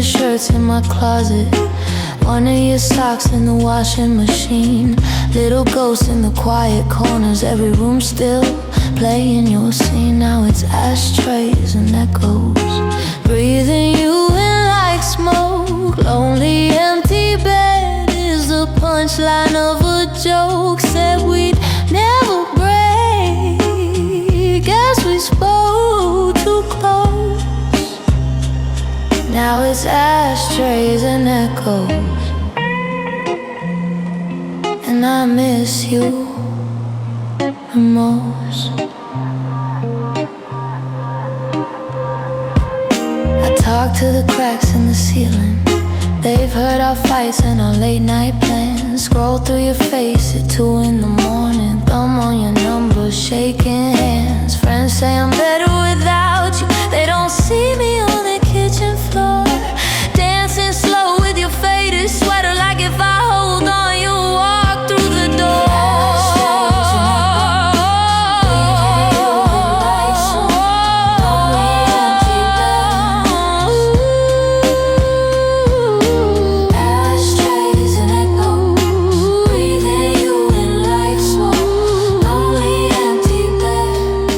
your shirts in my closet, one of your socks in the washing machine. Little ghosts in the quiet corners, every room still playing your scene. Now it's ashtrays and echoes, breathing you in like smoke. Lonely empty bed is the punchline of a joke. Said we'd never break, guess we spoke too close. Now it's ashtrays and echoes, and I miss you the most. I talk to the cracks in the ceiling, they've heard our fights and our late night plans. Scroll through your face at 2 in the morning, thumb on your number, shaking hands. Friends say I'm better without you, they don't see me on the kitchen floor, dancing slow with your faded sweater, like if I hold on you'll walk through the door. Ashtrays and echoes, breathing you in like smoke. Lonely empty bed,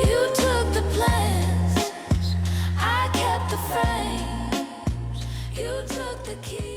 you took the plans, I kept the frames. You took the key.